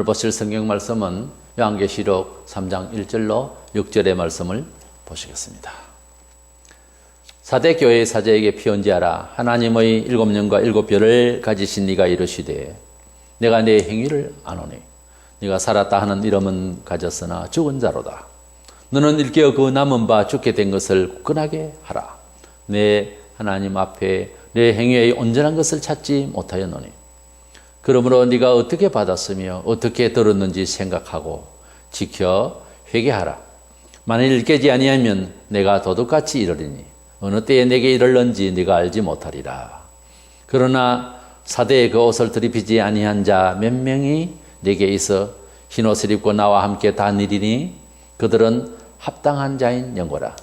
오늘 보실 성경 말씀은 요한계시록 3장 1절로 6절의 말씀을 보시겠습니다. 사대 교회의 사제에게 피언지하라. 하나님의 일곱 영과 일곱 별을 가지신 네가 이르시되 내가 네 행위를 아노니 네가 살았다 하는 이름은 가졌으나 죽은 자로다. 너는 일깨어 그 남은 바 죽게 된 것을 굳건하게 하라. 내 하나님 앞에 내 행위의 온전한 것을 찾지 못하였노니 그러므로 네가 어떻게 받았으며 어떻게 들었는지 생각하고 지켜 회개하라. 만일 깨지 아니하면 내가 도둑같이 이르리니 어느 때에 내게 이르는지 네가 알지 못하리라. 그러나 사대에 그 옷을 들이피지 아니한 자 몇 명이 내게 있어 흰옷을 입고 나와 함께 다니리니 그들은 합당한 자인 영고라.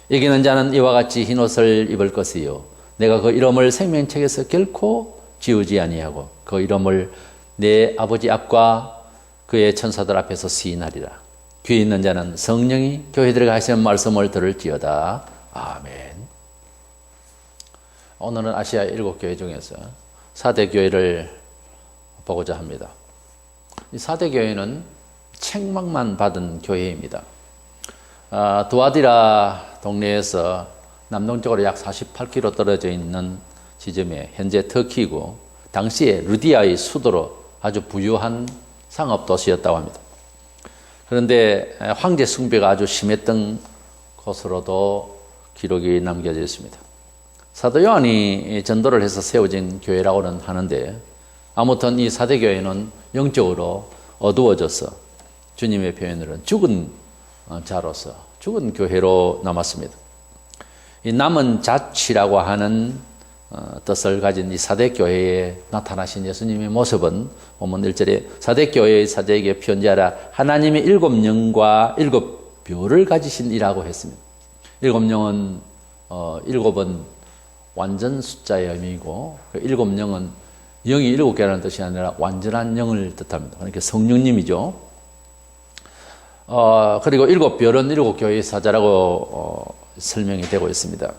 이기는 자는 이와 같이 흰옷을 입을 것이요 내가 그 이름을 생명책에서 결코 지우지 아니하고 그 이름을 내 아버지 앞과 그의 천사들 앞에서 시인하리라. 귀 있는 자는 성령이 교회들에게 하시는 말씀을 들을지어다. 아멘. 오늘은 아시아 7교회 중에서 4대 교회를 보고자 합니다. 이 4대 교회는 책망만 받은 교회입니다. 두아디라 동네에서 남동쪽으로 약 48km 떨어져 있는 지점에 현재 터키이고 당시에 르디아의 수도로 아주 부유한 상업도시였다고 합니다. 그런데 황제 숭배가 아주 심했던 곳으로도 기록이 남겨져 있습니다. 사도 요한이 전도를 해서 세워진 교회라고는 하는데 아무튼 이 4대 교회는 영적으로 어두워져서 주님의 표현으로는 죽은 자로서 죽은 교회로 남았습니다. 이 남은 자취라고 하는 뜻을 가진 이 4대 교회에 나타나신 예수님의 모습은 본문 1절에 4대 교회의 사제에게 편지하라. 하나님의 일곱 영과 일곱 별을 가지신 이라고 했습니다. 일곱 영은 일곱은 완전 숫자의 의미이고 일곱 영은 영이 7개라는 뜻이 아니라 완전한 영을 뜻합니다. 그러니까 성령님이죠. 그리고 일곱 별은 일곱 교회의 사자라고 설명이 되고 있습니다.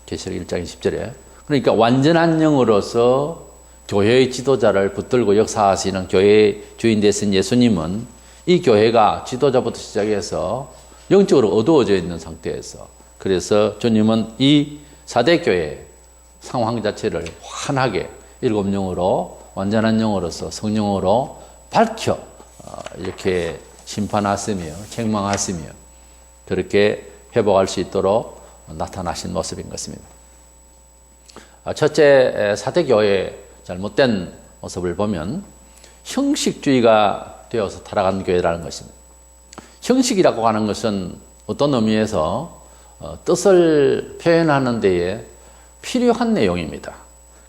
계시록 1장 10절에. 그러니까 완전한 영으로서 교회의 지도자를 붙들고 역사하시는 교회의 주인 되신 예수님은 이 교회가 지도자부터 시작해서 영적으로 어두워져 있는 상태에서 그래서 주님은 이 4대 교회 상황 자체를 환하게 일곱 영으로 완전한 영으로서 성령으로 밝혀 이렇게 심판하시며 책망하시며 그렇게 회복할 수 있도록 나타나신 모습인 것입니다. 첫째 4대 교회의 잘못된 모습을 보면 형식주의가 되어서 타락한 교회라는 것입니다. 형식이라고 하는 것은 어떤 의미에서 뜻을 표현하는 데에 필요한 내용입니다.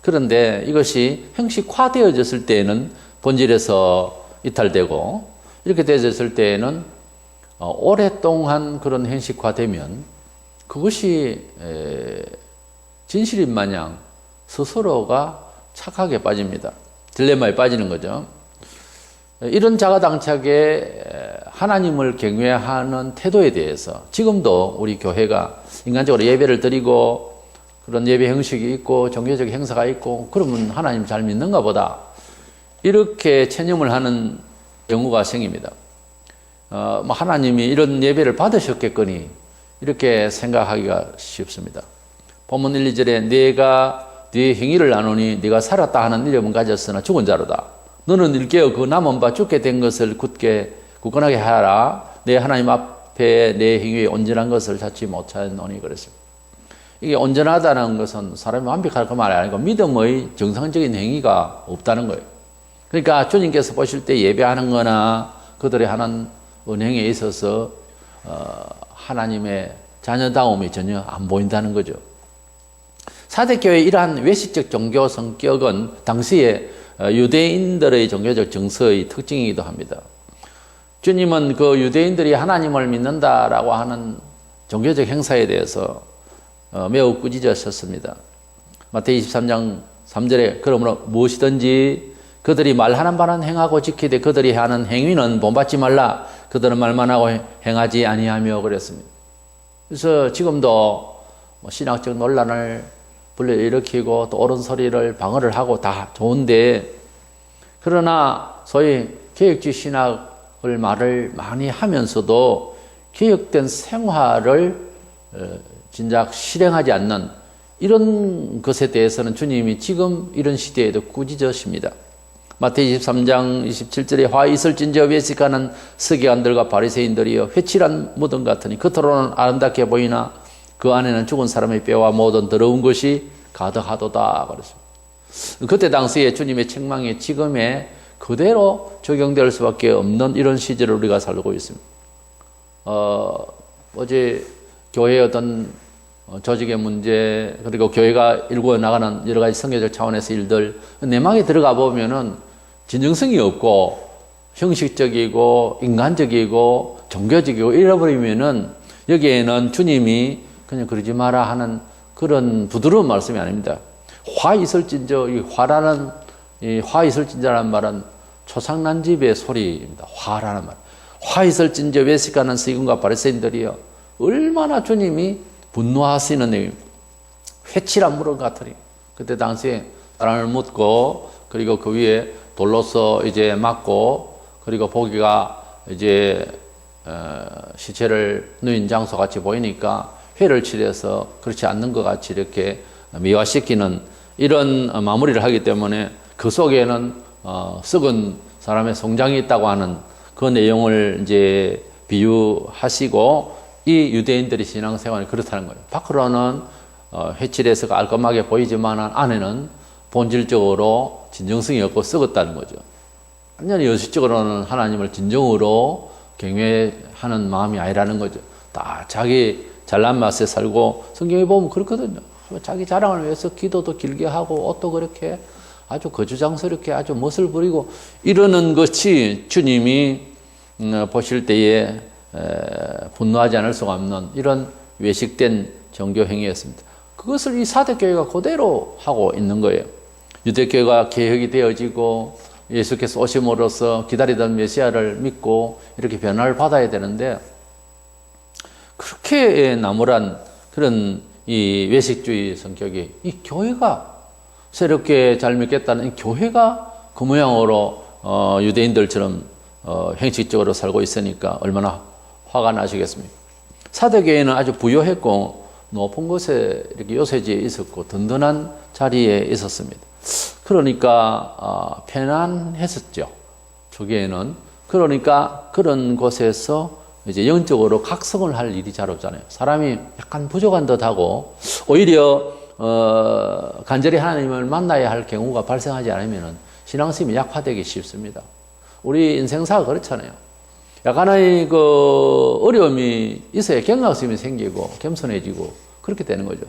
그런데 이것이 형식화되어졌을 때에는 본질에서 이탈되고 이렇게 되어졌을 때에는 오랫동안 그런 형식화되면 그것이 진실인 마냥 스스로가 착하게 빠집니다. 딜레마에 빠지는 거죠. 이런 자가당착에 하나님을 경외하는 태도에 대해서 지금도 우리 교회가 인간적으로 예배를 드리고 그런 예배 형식이 있고 종교적 행사가 있고 그러면 하나님 잘 믿는가 보다 이렇게 체념을 하는 경우가 생깁니다. 하나님이 이런 예배를 받으셨겠거니 이렇게 생각하기가 쉽습니다. 본문 1, 2절에 내가 네 행위를 나누니 네가 살았다 하는 이름은 가졌으나 죽은 자로다. 너는 일깨어 그 남은 바 죽게 된 것을 굳건하게 하라. 내 하나님 앞에 내 행위에 온전한 것을 찾지 못하노니 그랬습니다. 이게 온전하다는 것은 사람이 완벽할 그 말이 아니고 믿음의 정상적인 행위가 없다는 거예요. 그러니까 주님께서 보실 때 예배하는 거나 그들이 하는 은행에 있어서 하나님의 자녀다움이 전혀 안 보인다는 거죠. 4대 교회의 이러한 외식적 종교 성격은 당시에 유대인들의 종교적 정서의 특징이기도 합니다. 주님은 그 유대인들이 하나님을 믿는다라고 하는 종교적 행사에 대해서 매우 꾸짖으셨습니다. 마태복음 23장 3절에 그러므로 무엇이든지 그들이 말하는 바는 행하고 지키되 그들이 하는 행위는 본받지 말라. 그들은 말만 하고 행하지 아니하며 그랬습니다. 그래서 지금도 신학적 논란을 불러일으키고 또 옳은 소리를 방어를 하고 다 좋은데 그러나 소위 개혁주의 신학을 말을 많이 하면서도 개혁된 생활을 진작 실행하지 않는 이런 것에 대해서는 주님이 지금 이런 시대에도 꾸짖으십니다. 마태복음 23장 27절에 화 있을진저 외식하는 서기관들과 바리새인들이여 회칠한 무덤 같으니 겉으로는 아름답게 보이나 그 안에는 죽은 사람의 뼈와 모든 더러운 것이 가득하도다 그랬습니다. 그때 당시에 주님의 책망이 지금의 그대로 적용될 수밖에 없는 이런 시절을 우리가 살고 있습니다. 어제 교회의 어떤 조직의 문제, 그리고 교회가 일구어 나가는 여러 가지 성교적 차원에서 일들, 내막에 들어가 보면은 진정성이 없고 형식적이고 인간적이고 종교적이고 이래버리면은 여기에는 주님이 그냥 그러지 마라 하는 그런 부드러운 말씀이 아닙니다. 화 있을진저, 이 화라는, 이 화 있을진저라는 말은 초상난 집의 소리입니다. 화라는 말. 화 있을진저 외식하는 서기관과 바리새인들이여. 얼마나 주님이 분노하시는 내용입니다. 회칠한 무덤 같으니. 그때 당시에 사람을 묻고, 그리고 그 위에 돌로서 이제 막고, 그리고 보기가 이제 시체를 누인 장소 같이 보이니까 회를 칠해서 그렇지 않는 것 같이 이렇게 미화시키는 이런 마무리를 하기 때문에 그 속에는 썩은 사람의 송장이 있다고 하는 그 내용을 이제 비유하시고, 이 유대인들의 신앙생활이 그렇다는 거예요. 밖으로는 회칠해서 깔끔하게 보이지만 안에는 본질적으로 진정성이 없고 썩었다는 거죠. 완전히 연식적으로는 하나님을 진정으로 경외하는 마음이 아니라는 거죠. 다 자기 잘난 맛에 살고, 성경에 보면 그렇거든요. 자기 자랑을 위해서 기도도 길게 하고 옷도 그렇게 아주 거주장스럽게 아주 멋을 부리고 이러는 것이 주님이 보실 때에 분노하지 않을 수가 없는 이런 외식된 종교 행위였습니다. 그것을 이 사대교회가 그대로 하고 있는 거예요. 유대교회가 개혁이 되어지고 예수께서 오심으로써 기다리던 메시아를 믿고 이렇게 변화를 받아야 되는데, 그렇게 나무란 그런 이 외식주의 성격이 이 교회가 새롭게 잘 믿겠다는 이 교회가 그 모양으로 유대인들처럼 형식적으로 살고 있으니까 얼마나 화가 나시겠습니까? 사대교회는 아주 부유했고 높은 곳에 이렇게 요새지에 있었고 든든한 자리에 있었습니다. 그러니까 편안했었죠. 초기에는. 그러니까 그런 곳에서 이제 영적으로 각성을 할 일이 잘 없잖아요. 사람이 약간 부족한 듯하고 오히려 간절히 하나님을 만나야 할 경우가 발생하지 않으면 신앙심이 약화되기 쉽습니다. 우리 인생사가 그렇잖아요. 약간의 그 어려움이 있어야 경각심이 생기고 겸손해지고 그렇게 되는 거죠.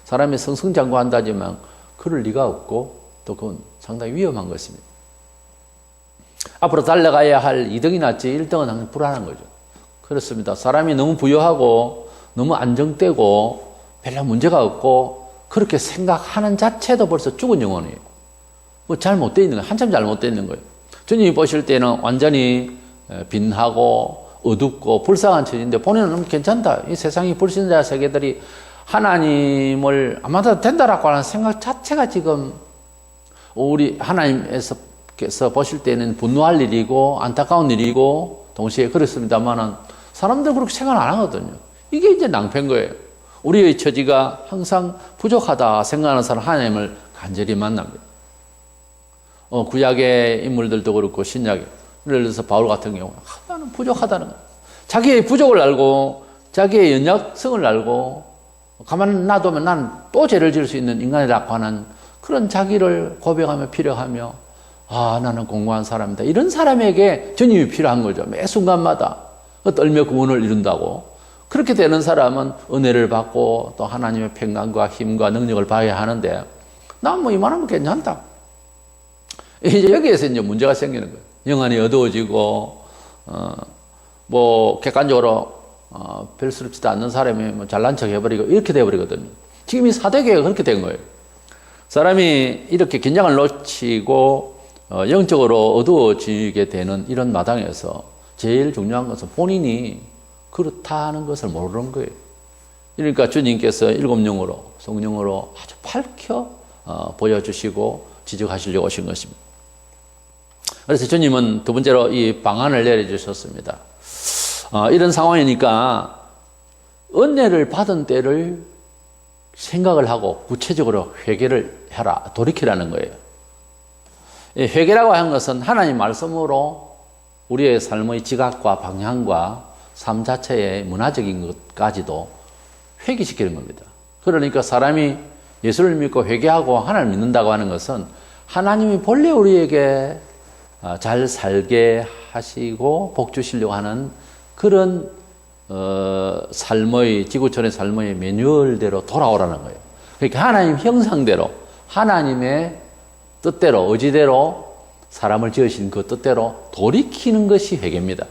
사람이 승승장구한다지만 그럴 리가 없고 또 그건 상당히 위험한 것입니다. 앞으로 달려가야 할 2등이 낫지 1등은 항상 불안한 거죠. 그렇습니다. 사람이 너무 부유하고 너무 안정되고 별로 문제가 없고 그렇게 생각하는 자체도 벌써 죽은 영혼이에요. 뭐 잘못되어 있는 거예요. 한참 잘못되어 있는 거예요. 주님이 보실 때는 완전히 빈하고 어둡고 불쌍한 처지인데 본인은 너무 괜찮다. 이 세상이 불신자 세계들이 하나님을 아마도 된다라고 하는 생각 자체가 지금 우리 하나님께서 보실 때는 분노할 일이고 안타까운 일이고 동시에 그렇습니다만은 사람들 그렇게 생각 안 하거든요. 이게 이제 낭패인 거예요. 우리의 처지가 항상 부족하다 생각하는 사람 하나님을 간절히 만납니다. 구약의 인물들도 그렇고 신약에 예를 들어서 바울 같은 경우 나는 부족하다는 거예요. 자기의 부족을 알고 자기의 연약성을 알고 가만 놔두면 나는 또 죄를 지을 수 있는 인간이라고 하는 그런 자기를 고백하며 필요하며 나는 공고한 사람이다. 이런 사람에게 주님이 필요한 거죠. 매 순간마다 떨며 구원을 이룬다고. 그렇게 되는 사람은 은혜를 받고 또 하나님의 평강과 힘과 능력을 봐야 하는데 난 뭐 이만하면 괜찮다. 이제 여기에서 이제 문제가 생기는 거예요. 영안이 어두워지고 뭐 객관적으로 별스럽지도 않는 사람이 뭐 잘난 척 해버리고 이렇게 돼버리거든요. 지금 이 사대교회가 그렇게 된 거예요. 사람이 이렇게 긴장을 놓치고 영적으로 어두워지게 되는 이런 마당에서 제일 중요한 것은 본인이 그렇다는 것을 모르는 거예요. 그러니까 주님께서 7영으로 성령으로 아주 밝혀 보여주시고 지적하시려고 오신 것입니다. 그래서 주님은 두 번째로 이 방안을 내려주셨습니다. 이런 상황이니까 은혜를 받은 때를 생각을 하고 구체적으로 회개를 해라, 돌이키라는 거예요. 회개라고 하는 것은 하나님 말씀으로 우리의 삶의 지각과 방향과 삶 자체의 문화적인 것까지도 회개시키는 겁니다. 그러니까 사람이 예수를 믿고 회개하고 하나님을 믿는다고 하는 것은 하나님이 본래 우리에게 잘 살게 하시고 복 주시려고 하는 그런 삶의, 지구촌의 삶의 매뉴얼대로 돌아오라는 거예요. 그러니까 하나님 형상대로, 하나님의 뜻대로, 의지대로 사람을 지으신 그 뜻대로 돌이키는 것이 회개입니다.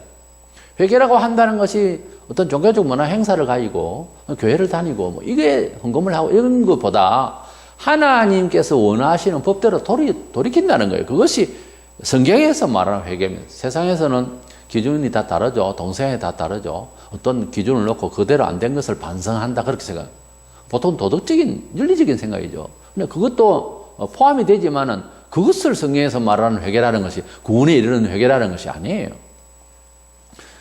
회개라고 한다는 것이 어떤 종교적 문화 행사를 가지고 교회를 다니고 뭐 이게 헌금을 하고 이런 것보다 하나님께서 원하시는 법대로 돌이킨다는 거예요. 그것이 성경에서 말하는 회개입니다. 세상에서는 기준이 다 다르죠. 동생이 다 다르죠. 어떤 기준을 놓고 그대로 안 된 것을 반성한다 그렇게 생각해요. 보통 도덕적인, 윤리적인 생각이죠. 근데 그것도 포함이 되지만은 그것을 성경에서 말하는 회개라는 것이 구원에 이르는 회개라는 것이 아니에요.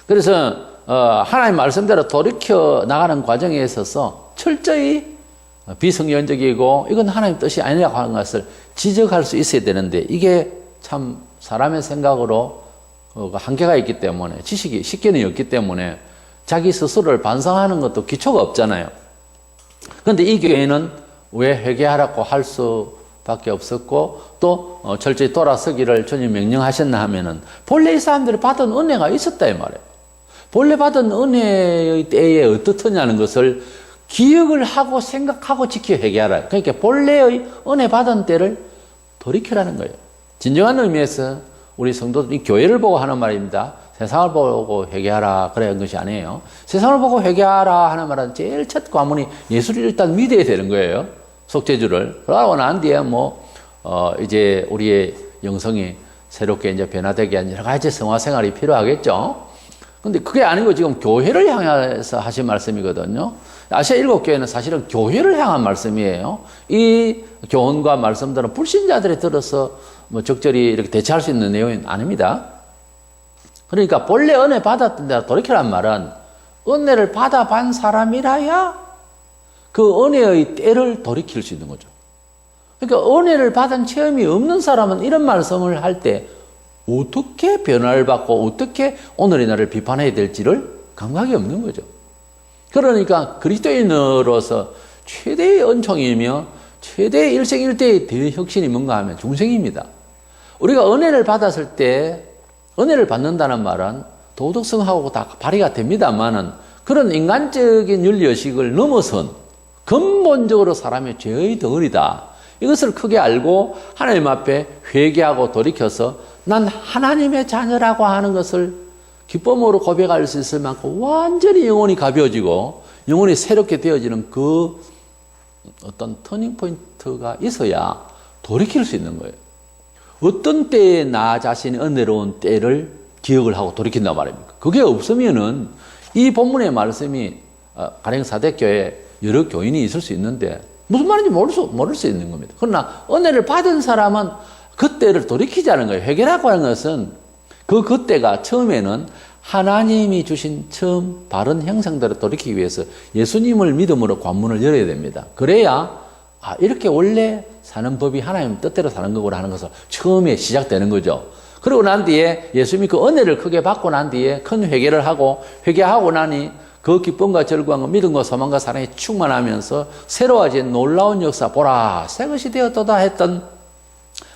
그래서 하나님 말씀대로 돌이켜 나가는 과정에 있어서 철저히 비성경적이고 이건 하나님 뜻이 아니라고 하는 것을 지적할 수 있어야 되는데 이게 참 사람의 생각으로 한계가 있기 때문에 지식이 식견이 없기 때문에 자기 스스로를 반성하는 것도 기초가 없잖아요. 그런데 이 교회는 왜 회개하라고 할 수밖에 없었고 또 철저히 돌아서기를 주님 명령하셨나 하면은 본래 이 사람들이 받은 은혜가 있었다 이 말이에요. 본래 받은 은혜의 때에 어떻느냐는 것을 기억을 하고 생각하고 지켜 회개하라. 그러니까 본래의 은혜 받은 때를 돌이키라는 거예요. 진정한 의미에서 우리 성도들이 교회를 보고 하는 말입니다. 세상을 보고 회개하라 그런 것이 아니에요. 세상을 보고 회개하라 하는 말은 제일 첫 과문이 예수를 일단 믿어야 되는 거예요. 속죄주를. 그러고 난 뒤에 이제 우리의 영성이 새롭게 이제 변화되게 하는 여러 가지 성화 생활이 필요하겠죠. 근데 그게 아니고 지금 교회를 향해서 하신 말씀이거든요. 아시아 7교회는 사실은 교회를 향한 말씀이에요. 이 교훈과 말씀들은 불신자들이 들어서 적절히 이렇게 대처할 수 있는 내용이 아닙니다. 그러니까 본래 은혜 받았던 데로 돌이키란 말은 은혜를 받아본 사람이라야 그 은혜의 때를 돌이킬 수 있는 거죠. 그러니까 은혜를 받은 체험이 없는 사람은 이런 말씀을 할 때 어떻게 변화를 받고 어떻게 오늘의 나를 비판해야 될지를 감각이 없는 거죠. 그러니까 그리스도인으로서 최대의 은총이며 최대의 일생일대의 대혁신이 뭔가 하면 중생입니다. 우리가 은혜를 받았을 때 은혜를 받는다는 말은 도덕성하고 다 발휘가 됩니다만은 그런 인간적인 윤리의식을 넘어선 근본적으로 사람의 죄의 덩어리다. 이것을 크게 알고 하나님 앞에 회개하고 돌이켜서 난 하나님의 자녀라고 하는 것을 기쁨으로 고백할 수 있을 만큼 완전히 영혼이 가벼워지고 영혼이 새롭게 되어지는 그 어떤 터닝 포인트가 있어야 돌이킬 수 있는 거예요. 어떤 때에 나 자신이 은혜로운 때를 기억을 하고 돌이킨단 말입니까? 그게 없으면은 이 본문의 말씀이 가령 사대교회 여러 교인이 있을 수 있는데 무슨 말인지 모를 수 있는 겁니다. 그러나 은혜를 받은 사람은 그때를 돌이키자는 거예요. 회개라고 하는 것은 그때가 처음에는 하나님이 주신 처음 바른 형상대로 돌이키기 위해서 예수님을 믿음으로 관문을 열어야 됩니다. 그래야 이렇게 원래 사는 법이 하나님 뜻대로 사는 거구나 하는 것을 처음에 시작되는 거죠. 그러고 난 뒤에 예수님이 그 은혜를 크게 받고 난 뒤에 큰 회개를 하고 회개하고 나니 그 기쁨과 절구함과 믿음과 소망과 사랑이 충만하면서 새로워진 놀라운 역사 보라 새것이 되었도다 했던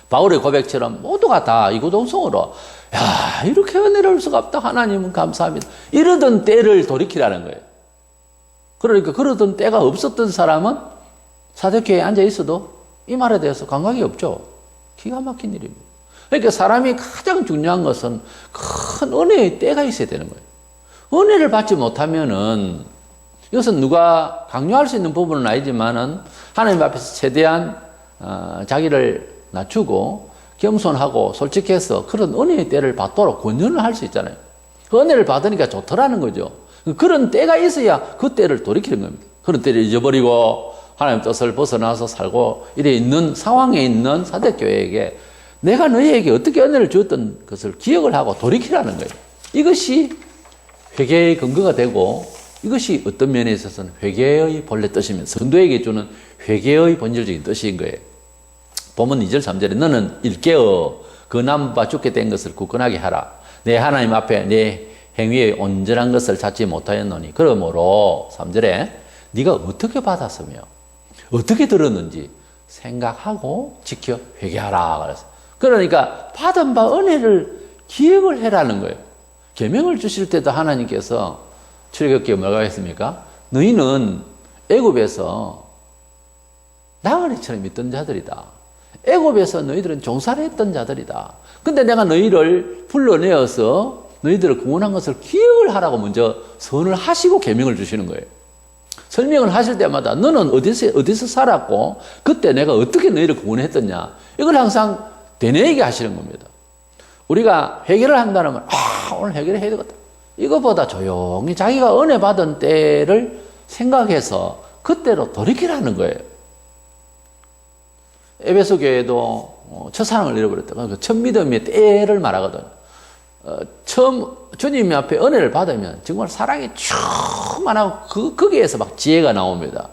바울의 고백처럼 모두가 다 이구동성으로 야 이렇게 은혜로울 수가 없다 하나님은 감사합니다 이러던 때를 돌이키라는 거예요. 그러니까 그러던 때가 없었던 사람은 사대교회에 앉아 있어도 이 말에 대해서 감각이 없죠. 기가 막힌 일입니다. 그러니까 사람이 가장 중요한 것은 큰 은혜의 때가 있어야 되는 거예요. 은혜를 받지 못하면은 이것은 누가 강요할 수 있는 부분은 아니지만은 하나님 앞에서 최대한 자기를 낮추고 겸손하고 솔직해서 그런 은혜의 때를 받도록 권유를 할 수 있잖아요. 그 은혜를 받으니까 좋더라는 거죠. 그런 때가 있어야 그 때를 돌이키는 겁니다. 그런 때를 잊어버리고 하나님 뜻을 벗어나서 살고 이래 있는 상황에 있는 사대교회에게 내가 너희에게 어떻게 은혜를 주었던 것을 기억을 하고 돌이키라는 거예요. 이것이 회개의 근거가 되고 이것이 어떤 면에 있어서는 회개의 본래 뜻이면서 성도에게 주는 회개의 본질적인 뜻인 거예요. 보면 2절 3절에 너는 일깨어 그 나무바 죽게 된 것을 굳건하게 하라. 내 하나님 앞에 내 행위에 온전한 것을 찾지 못하였노니 그러므로 3절에 네가 어떻게 받았으며 어떻게 들었는지 생각하고 지켜 회개하라. 그래서 그러니까 받은 바 은혜를 기억을 해라는 거예요. 계명을 주실 때도 하나님께서 출애굽기에 뭐라고 했습니까? 너희는 애굽에서 나그네처럼 있던 자들이다. 애굽에서 너희들은 종살이 했던 자들이다. 근데 내가 너희를 불러내어서 너희들을 구원한 것을 기억을 하라고 먼저 선을 하시고 계명을 주시는 거예요. 설명을 하실 때마다 너는 어디서 살았고 그때 내가 어떻게 너희를 구원했더냐 이걸 항상 되뇌이게 하시는 겁니다. 우리가 회개를 한다면 오늘 회개를 해야 되겠다. 이거보다 조용히 자기가 은혜 받은 때를 생각해서 그때로 돌이키라는 거예요. 에베소 교회도 첫사랑을 잃어버렸다. 그러니까 첫 믿음의 때를 말하거든요. 처음 주님 앞에 은혜를 받으면 정말 사랑이 충만하고 거기에서 막 지혜가 나옵니다.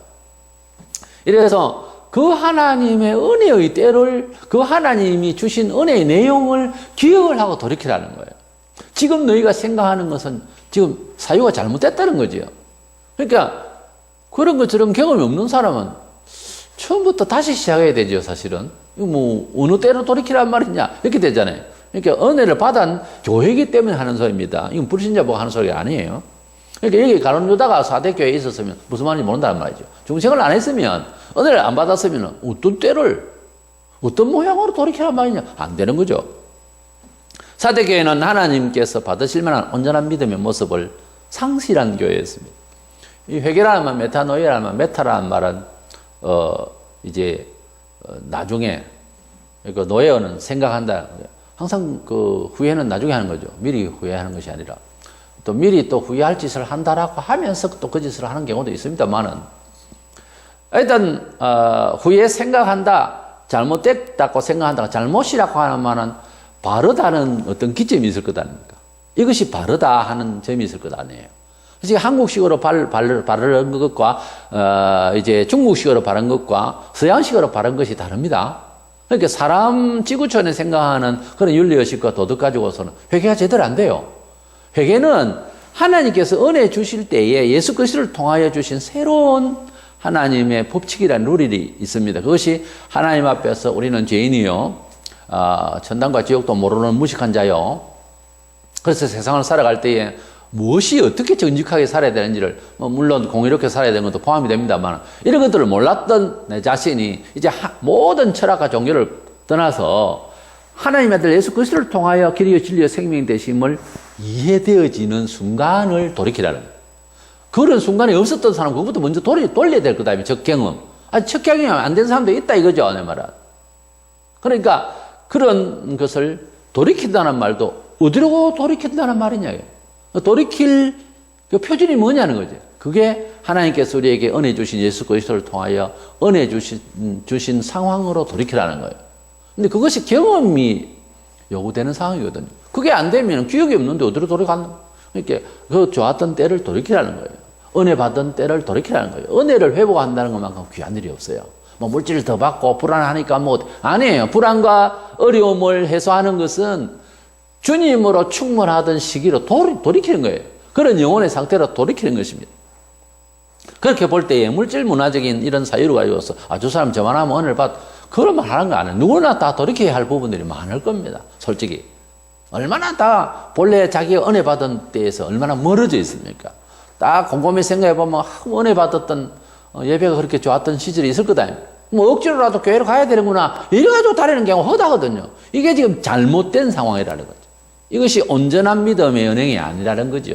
이래서 그 하나님의 은혜의 때를 그 하나님이 주신 은혜의 내용을 기억을 하고 돌이키라는 거예요. 지금 너희가 생각하는 것은 지금 사유가 잘못됐다는 거지요. 그러니까 그런 것처럼 경험이 없는 사람은 처음부터 다시 시작해야 되죠, 사실은. 뭐 어느 때로 돌이키란 말이냐 이렇게 되잖아요. 그러니까 은혜를 받은 교회이기 때문에 하는 소리입니다. 이건 불신자 보고 하는 소리가 아니에요. 그러니까 여기 가룟 유다가 4대 교회에 있었으면 무슨 말인지 모른다는 말이죠. 중생을 안 했으면 은혜를 안 받았으면 어떤 때를 어떤 모양으로 돌이키란 말이냐 안 되는 거죠. 4대 교회는 하나님께서 받으실 만한 온전한 믿음의 모습을 상실한 교회였습니다. 이 회개라는 말, 메타노이라는 말, 메타라는 말은 나중에 그 노예어는 생각한다. 항상 그 후회는 나중에 하는 거죠. 미리 후회하는 것이 아니라 또 미리 또 후회할 짓을 한다라고 하면서 또 그 짓을 하는 경우도 있습니다만은 일단 후회 생각한다, 잘못됐다고 생각한다, 잘못이라고 하는 말은 바르다는 어떤 기점이 있을 것 아닙니까? 이것이 바르다 하는 점이 있을 것 아니에요. 그래서 한국식으로 바르는 것과 이제 중국식으로 바른 것과 서양식으로 바른 것이 다릅니다. 그러니까 사람 지구촌에 생각하는 그런 윤리의식과 도덕 가지고서는 회개가 제대로 안 돼요. 회개는 하나님께서 은혜 주실 때에 예수 그리스도를 통하여 주신 새로운 하나님의 법칙이라는 룰이 있습니다. 그것이 하나님 앞에서 우리는 죄인이요, 천당과 지옥도 모르는 무식한 자요. 그래서 세상을 살아갈 때에 무엇이 어떻게 정직하게 살아야 되는지를 물론 공의롭게 살아야 되는 것도 포함이 됩니다만 이런 것들을 몰랐던 내 자신이 이제 모든 철학과 종교를 떠나서 하나님의 아들 예수 그리스도를 통하여 길이요 진리요 생명이 되심을 이해되어지는 순간을 돌이키라는 거예요. 그런 순간이 없었던 사람은 그것부터 먼저 돌려야 될 거다. 첫 경험. 첫 경험이 안 된 사람도 있다 이거죠, 내 말은. 그러니까 그런 것을 돌이킨다는 말도 어디로 돌이킨다는 말이냐. 돌이킬 그 표준이 뭐냐는 거죠. 그게 하나님께서 우리에게 은혜 주신 예수 그리스도를 통하여 은혜 주신 상황으로 돌이키라는 거예요. 근데 그것이 경험이 요구되는 상황이거든요. 그게 안 되면 기억이 없는데 어디로 돌아가는 거예요. 그러니까 그 좋았던 때를 돌이키라는 거예요. 은혜 받은 때를 돌이키라는 거예요. 은혜를 회복한다는 것만큼 귀한 일이 없어요. 뭐 물질을 더 받고 불안하니까 아니에요. 불안과 어려움을 해소하는 것은 주님으로 충만하던 시기로 돌이키는 거예요. 그런 영혼의 상태로 돌이키는 것입니다. 그렇게 볼 때에 물질 문화적인 이런 사유를 가지고서 저 사람 저만하면 은혜를 그런 말 하는 거 아니에요. 누구나 다 돌이켜야 할 부분들이 많을 겁니다. 솔직히. 얼마나 다 본래 자기가 은혜 받은 때에서 얼마나 멀어져 있습니까? 딱 곰곰이 생각해 보면 은혜 받았던 예배가 그렇게 좋았던 시절이 있을 거다. 뭐 억지로라도 교회를 가야 되는구나 이래가지고 다니는 경우가 허다거든요. 이게 지금 잘못된 상황이라는 거죠. 이것이 온전한 믿음의 연행이 아니라는 거죠.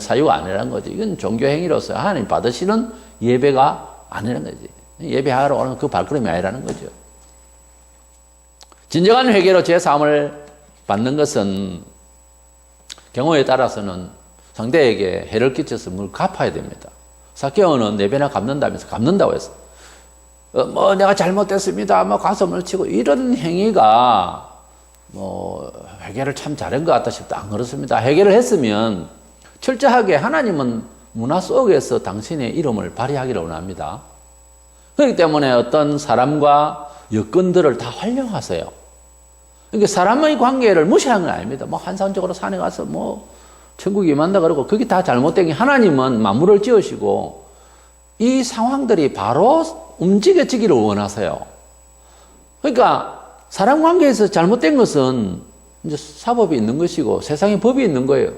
사유가 아니라는 거죠. 이건 종교행위로서 하나님 받으시는 예배가 아니라는 거지. 예배하러 오는 그 발걸음이 아니라는 거죠. 진정한 회개로 죄사함을 받는 것은 경우에 따라서는 상대에게 해를 끼쳐서 뭘 갚아야 됩니다. 사개오는 네 배나 갚는다면서 갚는다고 했어. 뭐 내가 잘못됐습니다. 뭐 가슴을 치고 이런 행위가 뭐 회개를 참 잘한 것 같다 싶다. 안 그렇습니다. 회개를 했으면 철저하게 하나님은 문화 속에서 당신의 이름을 발휘하기를 원합니다. 그렇기 때문에 어떤 사람과 여건들을 다 활용하세요. 그러니까 사람의 관계를 무시하는 건 아닙니다. 뭐 한산적으로 산에 가서 뭐 천국이 임한다 그러고 그게 다 잘못된 게 하나님은 만물을 지으시고 이 상황들이 바로 움직여지기를 원하세요. 그러니까 사람 관계에서 잘못된 것은 이제 사법이 있는 것이고 세상에 법이 있는 거예요.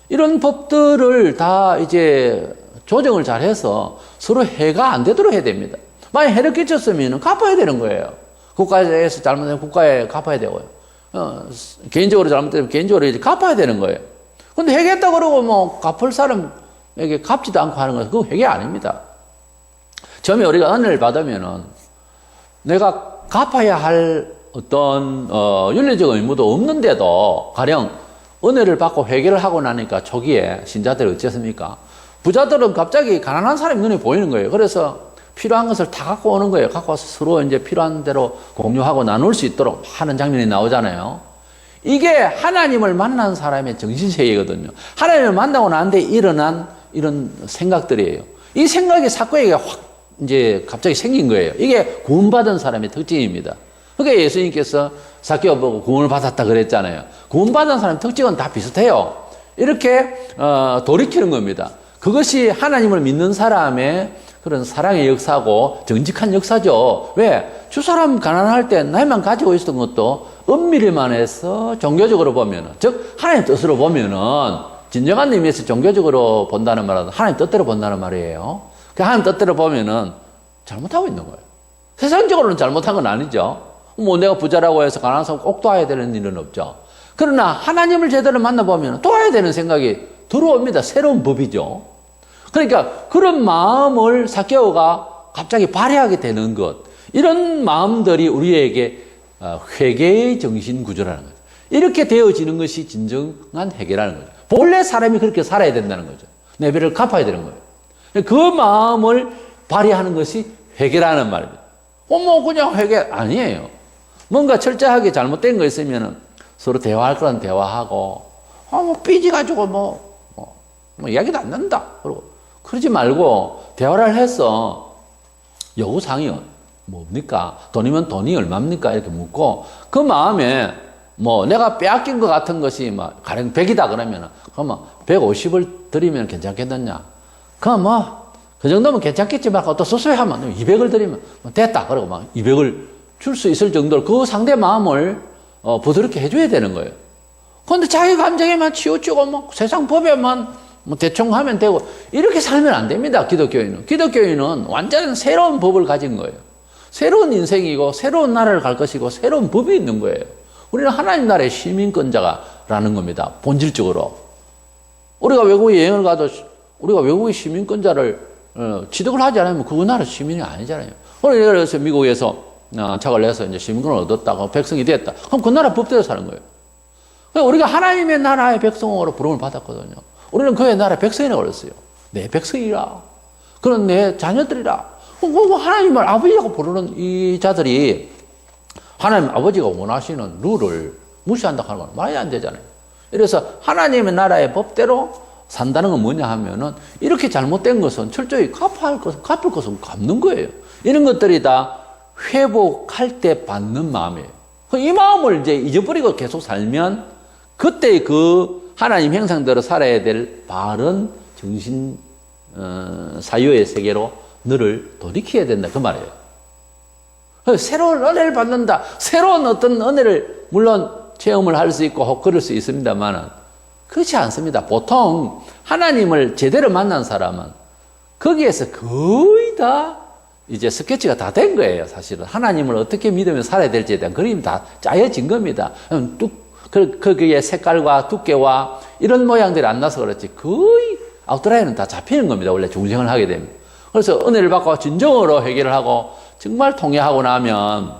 이런 법들을 다 이제 조정을 잘해서 서로 해가 안 되도록 해야 됩니다. 만약 해를 끼쳤으면 갚아야 되는 거예요. 국가에서 잘못되면 국가에 갚아야 되고요. 개인적으로 잘못되면 개인적으로 이제 갚아야 되는 거예요. 근데 회개했다 그러고 뭐 갚을 사람에게 갚지도 않고 하는 것은 그거 회개 아닙니다. 처음에 우리가 은혜를 받으면은 내가 갚아야 할 어떤 윤리적 의무도 없는데도 가령 은혜를 받고 회개를 하고 나니까 초기에 신자들이 어쨌습니까? 부자들은 갑자기 가난한 사람이 눈에 보이는 거예요. 그래서 필요한 것을 다 갖고 오는 거예요. 갖고 와서 서로 이제 필요한 대로 공유하고 나눌 수 있도록 하는 장면이 나오잖아요. 이게 하나님을 만난 사람의 정신세계거든요. 하나님을 만나고 난 뒤에 일어난 이런 생각들이에요. 이 생각이 사건에게 확 이제 갑자기 생긴 거예요. 이게 구원받은 사람의 특징입니다. 그러니까 예수님께서 삭개오 보고 구원을 받았다 그랬잖아요. 구원받은 사람의 특징은 다 비슷해요. 이렇게 돌이키는 겁니다. 그것이 하나님을 믿는 사람의 그런 사랑의 역사고 정직한 역사죠. 왜? 주 사람 가난할 때 나이만 가지고 있었던 것도 은밀히만 해서 종교적으로 보면은, 즉 하나님 뜻으로 보면은 진정한 의미에서 종교적으로 본다는 말은 하나님 뜻대로 본다는 말이에요. 그 하나님 뜻대로 보면은 잘못하고 있는 거예요. 세상적으로는 잘못한 건 아니죠. 뭐 내가 부자라고 해서 가난한 사람 꼭 도와야 되는 일은 없죠. 그러나 하나님을 제대로 만나보면 도와야 되는 생각이 들어옵니다. 새로운 법이죠. 그러니까 그런 마음을 삭개오가 갑자기 발휘하게 되는 것, 이런 마음들이 우리에게 회개의 정신 구조라는 거죠. 이렇게 되어지는 것이 진정한 회개라는 거죠. 본래 사람이 그렇게 살아야 된다는 거죠. 내 배를 갚아야 되는 거예요. 그 마음을 발휘하는 것이 회개라는 말입니다. 뭐 그냥 회개 아니에요. 뭔가 철저하게 잘못된 거 있으면 서로 대화할 거는 대화하고, 뭐 삐져가지고 뭐 이야기도 안 난다. 그러고 그러지 말고 대화를 해서 요구사항이 뭡니까? 돈이면 돈이 얼마입니까? 이렇게 묻고 그 마음에 뭐 내가 빼앗긴 것 같은 것이 막 가령 100이다 그러면 그러면 150을 드리면 괜찮겠느냐? 그럼 뭐 그 정도면 괜찮겠지만 또 소소하면 200을 드리면 됐다. 그러고 막 200을 줄 수 있을 정도로 그 상대 마음을 부드럽게 해줘야 되는 거예요. 그런데 자기 감정에만 치우치고 뭐 세상 법에만 뭐 대충 하면 되고 이렇게 살면 안 됩니다. 기독교인은 완전히 새로운 법을 가진 거예요. 새로운 인생이고 새로운 나라를 갈 것이고 새로운 법이 있는 거예요. 우리는 하나님 나라의 시민권자라는 겁니다. 본질적으로. 우리가 외국에 여행을 가도 우리가 외국의 시민권자를 취득을 하지 않으면 그 나라 시민이 아니잖아요. 예를 들어서 미국에서 착을 내서 이제 시민권을 얻었다고 백성이 됐다. 그럼 그 나라 법대로 사는 거예요. 그러니까 우리가 하나님의 나라의 백성으로 부름을 받았거든요. 우리는 그의 나라의 백성이라고 그랬어요. 내 백성이라. 그런 내 자녀들이라. 하나님을 아버지라고 부르는 이 자들이 하나님 아버지가 원하시는 룰을 무시한다고 하는 건 말이 안 되잖아요. 그래서 하나님의 나라의 법대로 산다는 건 뭐냐 하면은 이렇게 잘못된 것은 철저히 갚을 것은 갚는 거예요. 이런 것들이 다 회복할 때 받는 마음이에요. 이 마음을 이제 잊어버리고 계속 살면 그때 그 하나님 형상대로 살아야 될 바른 정신 사유의 세계로 너를 돌이켜야 된다 그 말이에요. 새로운 은혜를 받는다. 새로운 어떤 은혜를 물론 체험을 할 수 있고 혹 그럴 수 있습니다만은 그렇지 않습니다. 보통 하나님을 제대로 만난 사람은 거기에서 거의 다 이제 스케치가 다 된 거예요. 사실은 하나님을 어떻게 믿으면 살아야 될지에 대한 그림이 다 짜여진 겁니다. 거기에 색깔과 두께와 이런 모양들이 안 나서 그렇지 거의 아웃라인은 다 잡히는 겁니다. 원래 중생을 하게 되면. 그래서 은혜를 받고 진정으로 회개를 하고 정말 통회하고 나면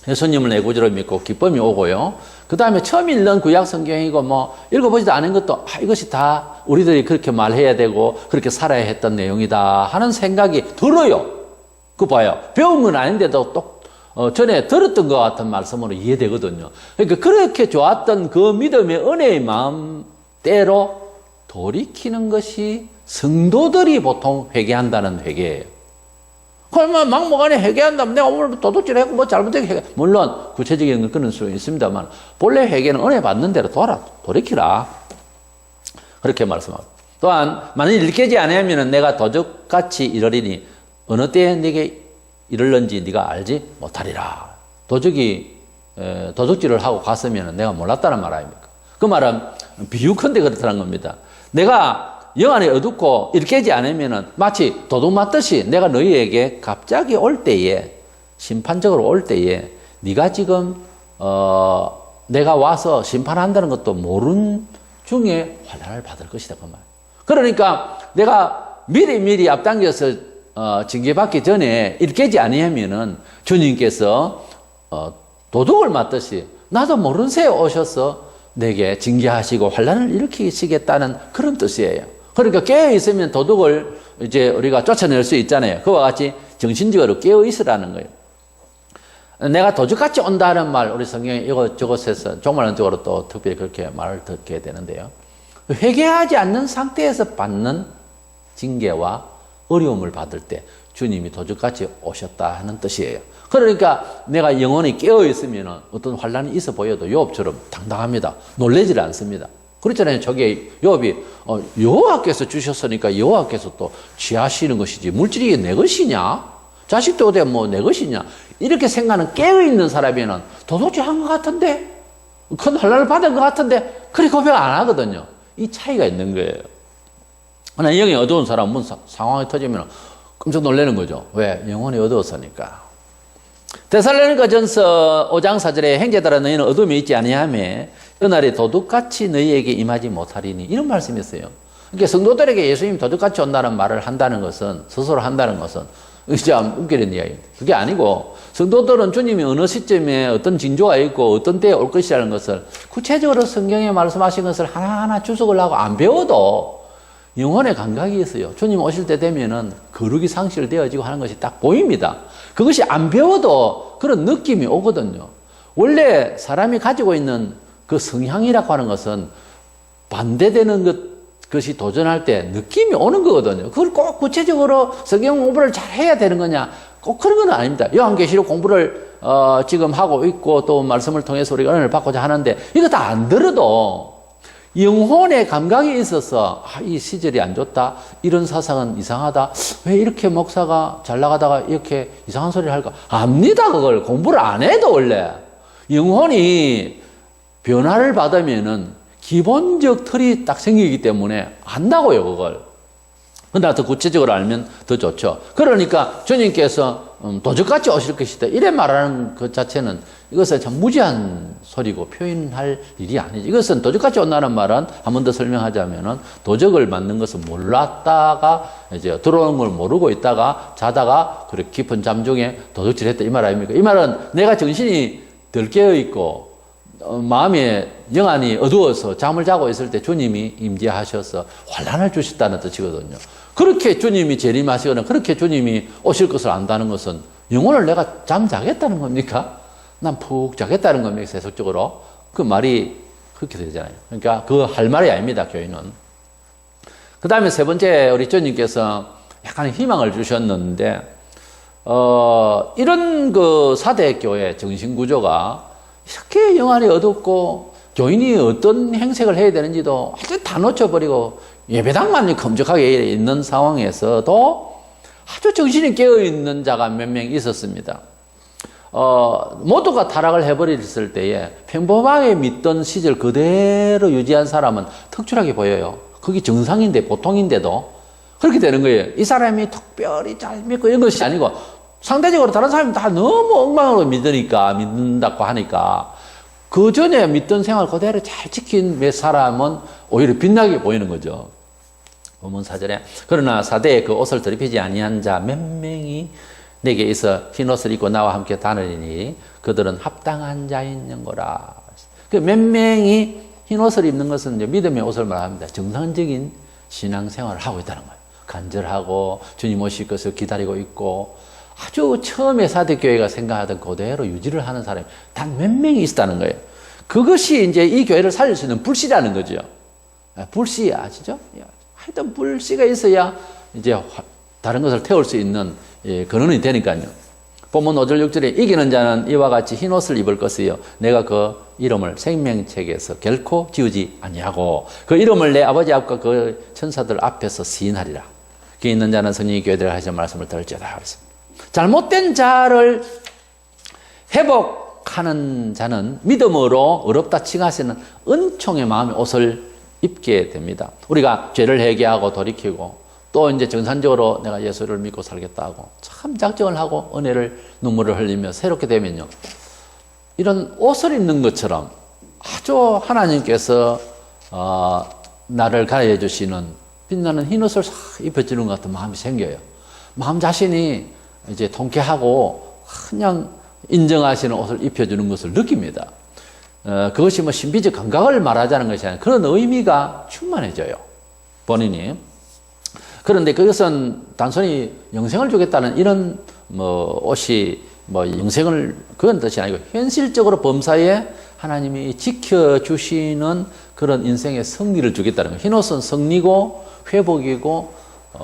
예수님을 내 구주로 믿고 기쁨이 오고요. 그 다음에 처음 읽는 구약 성경이고 뭐 읽어보지도 않은 것도 이것이 다 우리들이 그렇게 말해야 되고 그렇게 살아야 했던 내용이다 하는 생각이 들어요. 그 봐요. 배운 건 아닌데도 또 전에 들었던 것 같은 말씀으로 이해되거든요. 그러니까 그렇게 좋았던 그 믿음의 은혜의 마음대로 돌이키는 것이 성도들이 보통 회개한다는 회개예요. 그러면 막무가내 회개한다면 내가 오늘 도둑질 했고 뭐 잘못된 회개. 물론 구체적인 건 그런 수 있습니다만 본래 회개는 은혜 받는 대로 돌이키라. 그렇게 말씀합니다. 또한 만일 일깨지 아니하면 내가 도적같이 이르리니 어느 때에 네게 이르는지 네가 알지 못하리라. 도적질을 하고 갔으면 내가 몰랐다는 말 아닙니까? 그 말은 비유컨대 그렇다는 겁니다. 내가 영 안에 어둡고 일깨지 않으면 마치 도둑 맞듯이 내가 너희에게 갑자기 올 때에 심판적으로 올 때에 네가 지금 내가 와서 심판한다는 것도 모른 중에 환난을 받을 것이다 그 말. 그러니까 내가 미리 앞당겨서 징계받기 전에 일깨지 아니하면은 주님께서 도둑을 맞듯이 나도 모른 새에 오셔서 내게 징계하시고 환난을 일으키시겠다는 그런 뜻이에요. 그러니까 깨어 있으면 도둑을 이제 우리가 쫓아낼 수 있잖아요. 그와 같이 정신적으로 깨어 있으라는 거예요. 내가 도둑같이 온다는 말 우리 성경에 이것저것에서 종말론적으로 또 특별히 그렇게 말을 듣게 되는데요. 회개하지 않는 상태에서 받는 징계와 어려움을 받을 때 주님이 도둑같이 오셨다 하는 뜻이에요. 그러니까 내가 영혼이 깨어 있으면 어떤 환난이 있어 보여도 욥처럼 당당합니다. 놀라지 않습니다. 그렇잖아요. 저게 욥이 여호와께서 주셨으니까 여호와께서 또 취하시는 것이지 물질이 내 것이냐? 자식도 어디 뭐 내 것이냐? 이렇게 생각하는 깨어있는 사람에는 도둑질 한 것 같은데 큰 환난을 받은 것 같은데 그렇게 고백 안 하거든요. 이 차이가 있는 거예요. 그러나 영이 어두운 사람은 상황이 터지면 깜짝 놀라는 거죠. 왜? 영혼이 어두웠으니까. 데살로니가전서 5장 4절에 형제들아 너희는 어둠에 있지 아니하며 그날에 도둑같이 너희에게 임하지 못하리니 이런 말씀이었어요. 그러니까 성도들에게 예수님이 도둑같이 온다는 말을 한다는 것은 스스로 한다는 것은 참 웃기는 이야기입니다. 그게 아니고 성도들은 주님이 어느 시점에 어떤 징조가 있고 어떤 때에 올 것이라는 것을 구체적으로 성경에 말씀하신 것을 하나하나 주석을 하고 안 배워도 영혼의 감각이 있어요. 주님 오실 때 되면은 거룩이 상실되어지고 하는 것이 딱 보입니다. 그것이 안 배워도 그런 느낌이 오거든요. 원래 사람이 가지고 있는 그 성향이라고 하는 것은 반대되는 것이 도전할 때 느낌이 오는 거거든요. 그걸 꼭 구체적으로 성경 공부를 잘 해야 되는 거냐? 꼭 그런 건 아닙니다. 요한계시록 공부를 지금 하고 있고 또 말씀을 통해서 우리가 은혜를 받고자 하는데 이거 다 안 들어도 영혼의 감각이 있어서 이 시절이 안 좋다. 이런 사상은 이상하다. 왜 이렇게 목사가 잘 나가다가 이렇게 이상한 소리를 할까? 압니다. 그걸 공부를 안 해도 원래. 영혼이 변화를 받으면은 기본적 틀이 딱 생기기 때문에 안다고요, 그걸. 근데 더 구체적으로 알면 더 좋죠. 그러니까 주님께서 도적같이 오실 것이다. 이래 말하는 것 자체는 이것은 참 무지한 소리고 표현할 일이 아니죠. 이것은 도적같이 온다는 말은 한 번 더 설명하자면은 도적을 맞는 것은 몰랐다가 이제 들어오는 걸 모르고 있다가 자다가 그렇게 깊은 잠 중에 도둑질 했다. 이 말 아닙니까? 이 말은 내가 정신이 덜 깨어 있고 마음에 영안이 어두워서 잠을 자고 있을 때 주님이 임재하셔서 환난을 주셨다는 뜻이거든요. 그렇게 주님이 재림하시거나 그렇게 주님이 오실 것을 안다는 것은 영혼을 내가 잠자겠다는 겁니까? 난 푹 자겠다는 겁니까? 세속적으로. 그 말이 그렇게 되잖아요. 그러니까 그 할 말이 아닙니다. 교회는. 그 다음에 세 번째 우리 주님께서 약간 희망을 주셨는데 이런 그 사대 교회 정신구조가 이렇게 영안이 어둡고 교인이 어떤 행색을 해야 되는지도 아주 다 놓쳐버리고 예배당만 검적하게 있는 상황에서도 아주 정신이 깨어있는 자가 몇 명 있었습니다. 모두가 타락을 해버렸을 때에 평범하게 믿던 시절 그대로 유지한 사람은 특출하게 보여요. 그게 정상인데 보통인데도 그렇게 되는 거예요. 이 사람이 특별히 잘 믿고 이런 것이 아니고 상대적으로 다른 사람이 다 너무 엉망으로 믿는다고 하니까 그 전에 믿던 생활 그대로 잘 지킨 몇 사람은 오히려 빛나게 보이는 거죠. 본문 4절에 그러나 사대에 그 옷을 더럽히지 아니한 자 몇 명이 내게 있어 흰 옷을 입고 나와 함께 다니니 그들은 합당한 자인는거라. 그 몇 명이 흰 옷을 입는 것은 이제 믿음의 옷을 말합니다. 정상적인 신앙생활을 하고 있다는 거예요. 간절하고 주님 오실 것을 기다리고 있고 아주 처음에 사대교회가 생각하던 그대로 유지를 하는 사람이 단 몇 명이 있었다는 거예요. 그것이 이제 이 교회를 살릴 수 있는 불씨라는 거죠. 불씨 아시죠? 하여튼 불씨가 있어야 이제 다른 것을 태울 수 있는 근원이 되니까요. 본문 5절 6절에 이기는 자는 이와 같이 흰 옷을 입을 것이요 내가 그 이름을 생명책에서 결코 지우지 아니하고 그 이름을 내 아버지 앞과 그 천사들 앞에서 시인하리라. 귀 있는 자는 성령이 교회들에 하신 말씀을 들을지어다 그랬습니다. 잘못된 자를 회복하는 자는 믿음으로 어렵다 칭하시는 은총의 마음의 옷을 입게 됩니다. 우리가 죄를 회개하고 돌이키고 또 이제 정상적으로 내가 예수를 믿고 살겠다 하고 참 작정을 하고 은혜를 눈물을 흘리며 새롭게 되면요. 이런 옷을 입는 것처럼 아주 하나님께서 나를 가해 주시는 빛나는 흰 옷을 싹 입혀주는 것 같은 마음이 생겨요. 마음 자신이 이제 통쾌하고 그냥 인정하시는 옷을 입혀주는 것을 느낍니다. 그것이 뭐 신비적 감각을 말하자는 것이 아니라 그런 의미가 충만해져요. 본인이. 그런데 그것은 단순히 영생을 주겠다는 이런 옷이 영생을 그런 뜻이 아니고 현실적으로 범사에 하나님이 지켜주시는 그런 인생의 승리를 주겠다는 거예요. 흰옷은 승리고 회복이고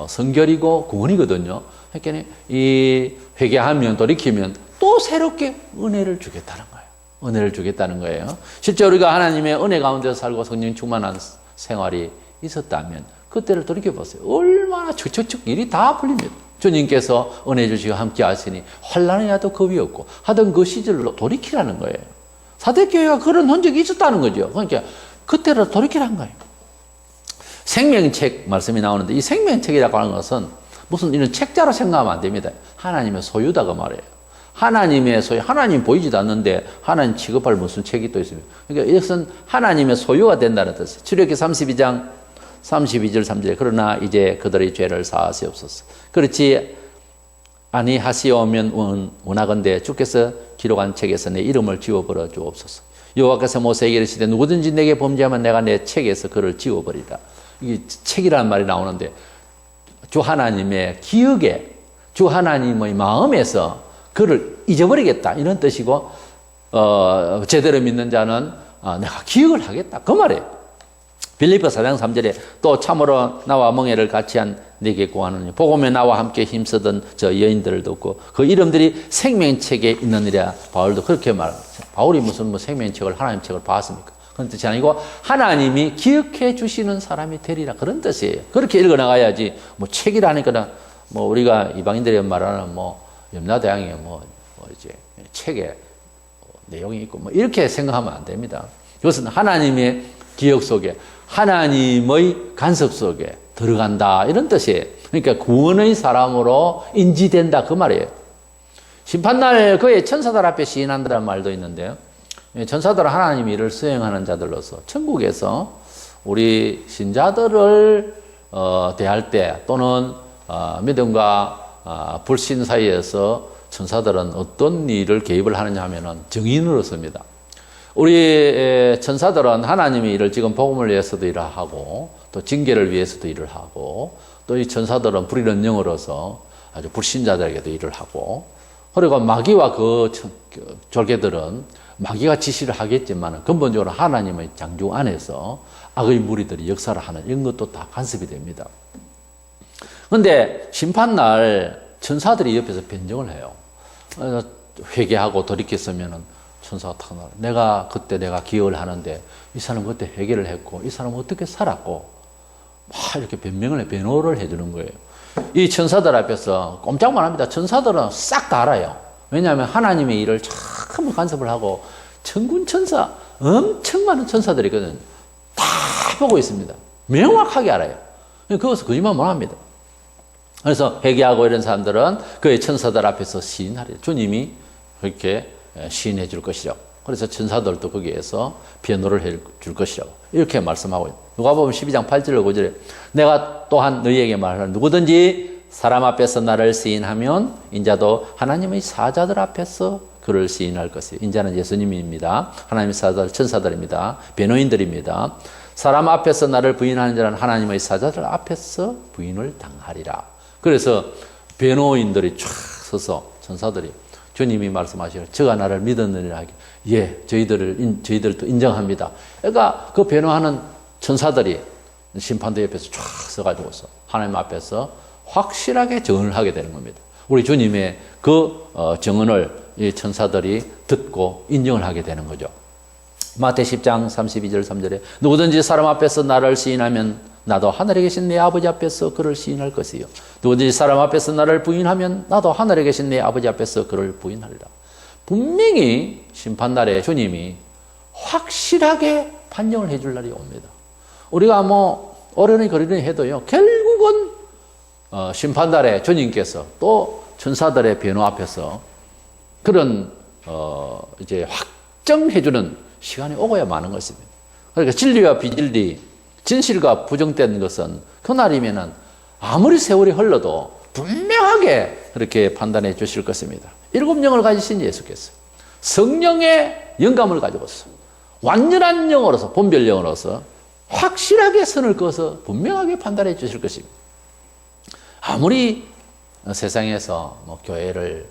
성결이고 구원이거든요. 그러니까 이 회개하면 돌이키면 또 새롭게 은혜를 주겠다는 거예요. 은혜를 주겠다는 거예요. 실제 우리가 하나님의 은혜 가운데 살고 성령 충만한 생활이 있었다면 그때를 돌이켜보세요. 얼마나 척척척 일이 다 풀립니다. 주님께서 은혜 주시고 함께 하시니 환난이 와도 겁이 없고 하던 그 시절로 돌이키라는 거예요. 사대교회가 그런 흔적이 있었다는 거죠. 그러니까 그때를 돌이키라는 거예요. 생명책 말씀이 나오는데 이 생명책이라고 하는 것은 무슨 이런 책자로 생각하면 안 됩니다. 하나님의 소유다 그 말이에요. 하나님의 소유, 하나님 보이지도 않는데 하나님 취급할 무슨 책이 또 있습니다. 그러니까 이것은 하나님의 소유가 된다는 뜻이에요. 출애굽기 32장 32절 3절에 그러나 이제 그들의 죄를 사하시옵소서. 그렇지 아니하시오면 원하건대 주께서 기록한 책에서 내 이름을 지워버려 주옵소서. 여호와께서 모세에게 이르시되 누구든지 내게 범죄하면 내가 내 책에서 그를 지워버리라. 이게 책이라는 말이 나오는데 주 하나님의 기억에 주 하나님의 마음에서 그를 잊어버리겠다 이런 뜻이고 제대로 믿는 자는 내가 기억을 하겠다 그 말이에요. 빌립보 4장 3절에 또 참으로 나와 멍에를 같이 한 네게 구하노니 복음에 나와 함께 힘쓰던 저 여인들을 돕고 그 이름들이 생명책에 있느니라. 바울도 그렇게 말합니다. 바울이 무슨 생명책을 하나님 책을 봤습니까? 그런 뜻이 아니고 하나님이 기억해 주시는 사람이 되리라 그런 뜻이에요. 그렇게 읽어나가야지 책이라니까 우리가 이방인들이 말하는 염라대왕의 이제 책에 내용이 있고 이렇게 생각하면 안 됩니다. 그것은 하나님의 기억 속에 하나님의 간섭 속에 들어간다 이런 뜻이에요. 그러니까 구원의 사람으로 인지된다 그 말이에요. 심판날 그의 천사들 앞에 시인한다는 말도 있는데요. 천사들은 하나님의 일을 수행하는 자들로서 천국에서 우리 신자들을 대할 때 또는 믿음과 불신 사이에서 천사들은 어떤 일을 개입을 하느냐 하면은 증인으로서입니다. 우리 천사들은 하나님의 일을 지금 복음을 위해서도 일을 하고 또 징계를 위해서도 일을 하고 또 이 천사들은 불의는 영으로서 아주 불신자들에게도 일을 하고 그리고 마귀와 그 졸개들은 마귀가 지시를 하겠지만 근본적으로 하나님의 장중 안에서 악의 무리들이 역사를 하는 이런 것도 다 간섭이 됩니다. 그런데 심판날 천사들이 옆에서 변정을 해요. 회개하고 돌이켰으면은 천사가 탁 나와. 내가 기억을 하는데 이 사람 그때 회개를 했고 이 사람은 어떻게 살았고 막 이렇게 변호를 해주는 거예요. 이 천사들 앞에서 꼼짝만 합니다. 천사들은 싹 다 알아요. 왜냐하면 하나님의 일을 참 간섭을 하고 천군 천사 엄청 많은 천사들이 있거든요. 다 보고 있습니다. 명확하게 알아요. 그것을 거짓말 못 합니다. 그래서 회개하고 이런 사람들은 그의 천사들 앞에서 시인하리라. 주님이 그렇게 시인해 줄 것이라고. 그래서 천사들도 거기에서 변호를 해 줄 것이라고. 이렇게 말씀하고 있습니다. 누가복음 12장 8절로 9절에 내가 또한 너희에게 말하노니 누구든지 사람 앞에서 나를 시인하면 인자도 하나님의 사자들 앞에서 그를 시인할 것이에요. 인자는 예수님입니다. 하나님의 사자들, 천사들입니다. 변호인들입니다. 사람 앞에서 나를 부인하는 자는 하나님의 사자들 앞에서 부인을 당하리라. 그래서 변호인들이 쫙 서서 천사들이 주님이 말씀하시길 저가 나를 믿었느니라 하기 예 저희들도 인정합니다. 그러니까 그 변호하는 천사들이 심판대 옆에서 쫙 서가지고서 하나님 앞에서 확실하게 증언을 하게 되는 겁니다. 우리 주님의 그 증언을 이 천사들이 듣고 인정을 하게 되는 거죠. 마태 10장 32절 3절에 누구든지 사람 앞에서 나를 시인하면 나도 하늘에 계신 내 아버지 앞에서 그를 시인할 것이요 누구든지 사람 앞에서 나를 부인하면 나도 하늘에 계신 내 아버지 앞에서 그를 부인하리라. 분명히 심판날에 주님이 확실하게 판정을 해줄 날이 옵니다. 우리가 뭐 어른이 그러니 해도요 결국은 심판날에 주님께서 또 천사들의 변호 앞에서 그런 이제 확정해주는 시간이 오고야 마는 것입니다. 그러니까 진리와 비진리, 진실과 부정된 것은 그날이면은 아무리 세월이 흘러도 분명하게 그렇게 판단해 주실 것입니다. 7영을 가지신 예수께서 성령의 영감을 가지고서 완전한 영으로서 본별 영으로서 확실하게 선을 그어서 분명하게 판단해 주실 것입니다. 아무리 세상에서 뭐 교회를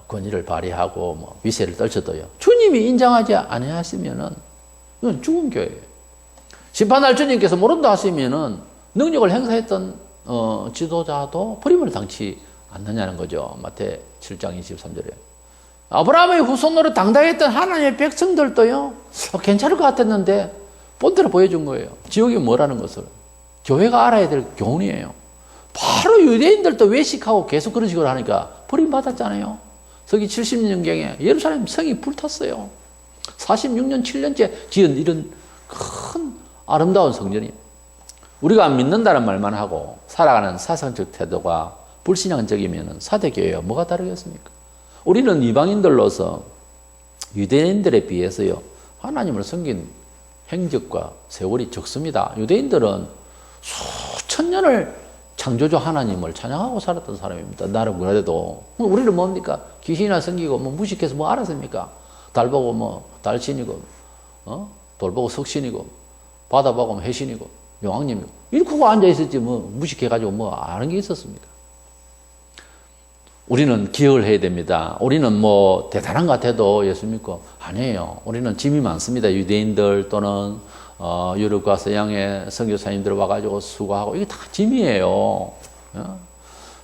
권위를 발휘하고 뭐 위세를 떨쳐도요 주님이 인정하지 아니하시면은 이건 죽은 교회예요. 심판할 주님께서 모른다 하시면은 능력을 행사했던 지도자도 버림을 당치 않느냐는 거죠. 마태 7장 23절에 아브라함의 후손으로 당당했던 하나님의 백성들도요 괜찮을 것 같았는데 본때로 보여준 거예요. 지옥이 뭐라는 것을 교회가 알아야 될 교훈이에요. 바로 유대인들도 외식하고 계속 그런 식으로 하니까 버림받았잖아요. 서기 70년경에 예루살렘 성이 불탔어요. 46년 7년째 지은 이런 큰 아름다운 성전이 우리가 믿는다는 말만 하고 살아가는 사상적 태도가 불신앙적이면 사대교회와 뭐가 다르겠습니까? 우리는 이방인들로서 유대인들에 비해서요 하나님을 섬긴 행적과 세월이 적습니다. 유대인들은 수천 년을 창조주 하나님을 찬양하고 살았던 사람입니다. 나를 그래도 우리는 뭡니까? 귀신이나 섬기고 뭐 무식해서 뭐 알았습니까? 달 보고 뭐 달신이고 돌 보고 석신이고 바다 보고 뭐 해신이고 용왕님이고 이렇게 앉아 있었지 뭐 무식해가지고 뭐 아는 게 있었습니까? 우리는 기억을 해야 됩니다. 우리는 뭐 대단한 것 같아도 예수 믿고 아니에요. 우리는 짐이 많습니다. 유대인들 또는 유럽과 서양의 선교사님들 와가지고 수고하고 이게 다 짐이에요.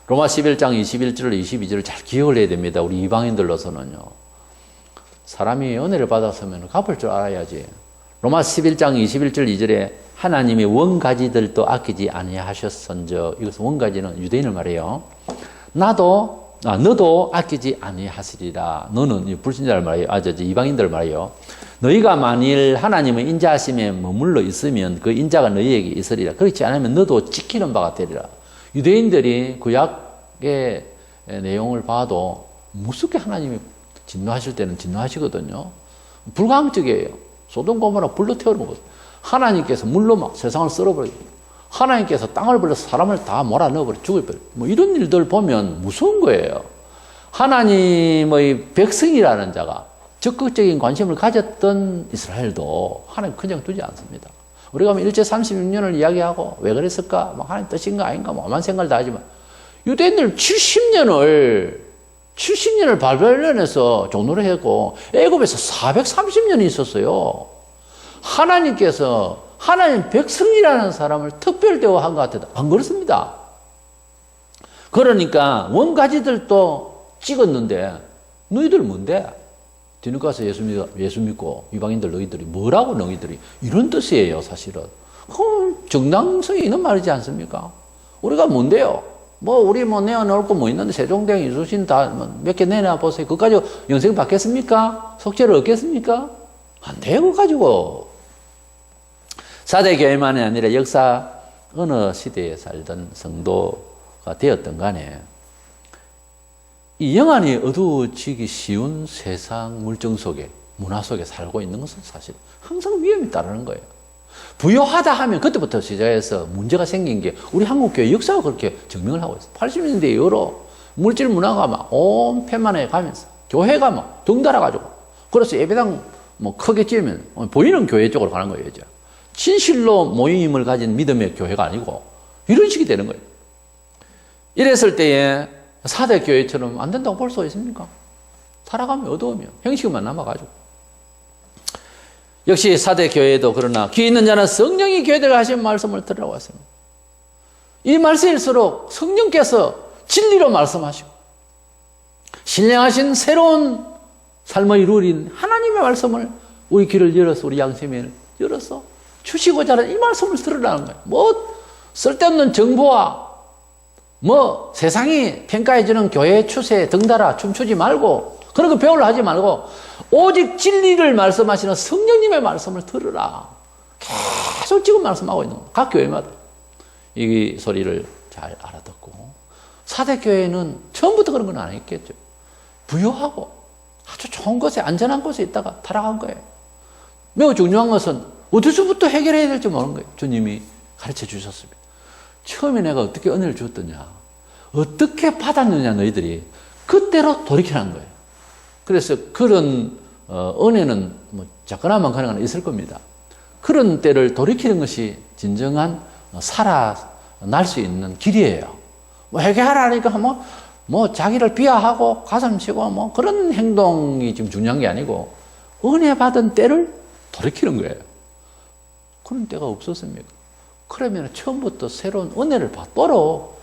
로마 11장 21절 22절을 잘 기억을 해야 됩니다. 우리 이방인들로서는요. 사람이 은혜를 받았으면 갚을 줄 알아야지. 로마 11장 21절 2절에 하나님이 원가지들도 아끼지 아니하셨은즉 이것은 원가지는 유대인을 말해요. 너도 아끼지 아니하시리라. 너는 불신자를 말해요. 이방인들 말해요. 너희가 만일 하나님의 인자하심에 머물러 있으면 그 인자가 너희에게 있으리라. 그렇지 않으면 너도 지키는 바가 되리라. 유대인들이 구약의 내용을 봐도 무섭게 하나님이 진노하실 때는 진노하시거든요. 불강적이에요. 소돔 고모라 불로 태워먹었어요. 하나님께서 물로 막 세상을 썰어버리고 하나님께서 땅을 불러서 사람을 다 몰아넣어버려 죽여버려. 뭐 이런 일들 보면 무서운 거예요. 하나님의 백성이라는 자가 적극적인 관심을 가졌던 이스라엘도 하나님 그냥 두지 않습니다. 우리가 뭐 일제 36년을 이야기하고 왜 그랬을까? 막 하나님 뜻인가 아닌가? 뭐 오만 생각을 다 하지만 유대인들 70년을 바벨론에서 종노를 했고 애굽에서 430년이 있었어요. 하나님께서 하나님 백성이라는 사람을 특별 대우한 것 같아도 안 그렇습니다. 그러니까 원가지들도 찍었는데 너희들 뭔데? 뒤늦게 가서 예수 믿고 이방인들 너희들이 뭐라고 너희들이 이런 뜻이에요 사실은. 정당성이 있는 말이지 않습니까? 우리가 뭔데요? 우리 내어놓을 거 뭐 있는데 세종대왕 이수신 다 몇 개 내놔 보세요. 그거 가지고 영생 받겠습니까? 속죄를 얻겠습니까? 안 돼요 그거 가지고. 사대교회만이 아니라 역사 어느 시대에 살던 성도가 되었던 간에 이 영안이 어두워지기 쉬운 세상 물정 속에 문화 속에 살고 있는 것은 사실 항상 위험이 따르는 거예요. 부요하다 하면 그때부터 시작해서 문제가 생긴 게 우리 한국교회 역사가 그렇게 증명을 하고 있어요. 80년대 이후로 물질 문화가 막 온 폐만해 가면서 교회가 막 덩달아가지고 그래서 예배당 크게 지으면 보이는 교회 쪽으로 가는 거예요. 이제. 진실로 모임을 가진 믿음의 교회가 아니고 이런 식이 되는 거예요. 이랬을 때에 4대 교회처럼 안 된다고 볼 수 있습니까? 살아가면 어두우면 형식만 남아가지고. 역시 4대 교회도 그러나 귀 있는 자는 성령이 교회들 하신 말씀을 들으라고 했습니다. 이 말씀일수록 성령께서 진리로 말씀하시고 신령하신 새로운 삶의 룰인 하나님의 말씀을 우리 귀를 열어서 우리 양심을 열어서 주시고자 하는 이 말씀을 들으라는 거예요. 뭐 쓸데없는 정보와 뭐 세상이 평가해주는 교회의 추세에 등달아 춤추지 말고 그런 거 배우려 하지 말고 오직 진리를 말씀하시는 성령님의 말씀을 들으라. 계속 지금 말씀하고 있는 거예요. 각 교회마다 이 소리를 잘 알아듣고 4대 교회는 처음부터 그런 건 아니겠죠. 부유하고 아주 좋은 곳에 안전한 곳에 있다가 타락한 거예요. 매우 중요한 것은 어디서부터 해결해야 될지 모르는 거예요. 주님이 가르쳐 주셨습니다. 처음에 내가 어떻게 은혜를 주었더냐, 어떻게 받았느냐 너희들이 그때로 돌이키라는 거예요. 그래서 그런 은혜는 뭐 작거나만 가능한 있을 겁니다. 그런 때를 돌이키는 것이 진정한 살아날 수 있는 길이에요. 뭐 회개하라니까 뭐 자기를 비하하고 가슴 치고 뭐 그런 행동이 지금 중요한 게 아니고 은혜 받은 때를 돌이키는 거예요. 그런 때가 없었습니까? 그러면 처음부터 새로운 은혜를 받도록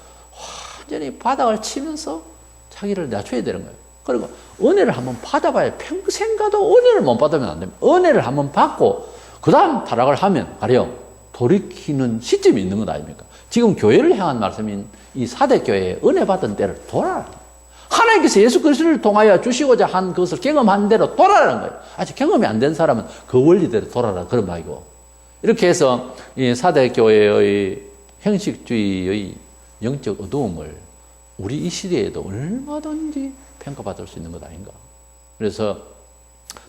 완전히 바닥을 치면서 자기를 낮춰야 되는 거예요. 그리고 은혜를 한번 받아봐야 평생 가도 은혜를 못 받으면 안 됩니다. 은혜를 한번 받고 그 다음 타락을 하면 가령 돌이키는 시점이 있는 것 아닙니까? 지금 교회를 향한 말씀인 이 4대 교회에 은혜 받은 때를 돌아라. 하나님께서 예수 그리스도를 통하여 주시고자 한 것을 경험한 대로 돌아라는 거예요. 아직 경험이 안 된 사람은 그 원리대로 돌아라 그런 말이고. 이렇게 해서 이 4대 교회의 형식주의의 영적 어두움을 우리 이 시대에도 얼마든지 평가받을 수 있는 것 아닌가. 그래서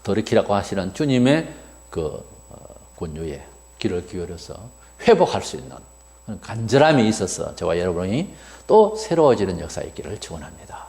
돌이키라고 하시는 주님의 그 권유에 귀를 기울여서 회복할 수 있는 간절함이 있어서 저와 여러분이 또 새로워지는 역사가 있기를 축원합니다.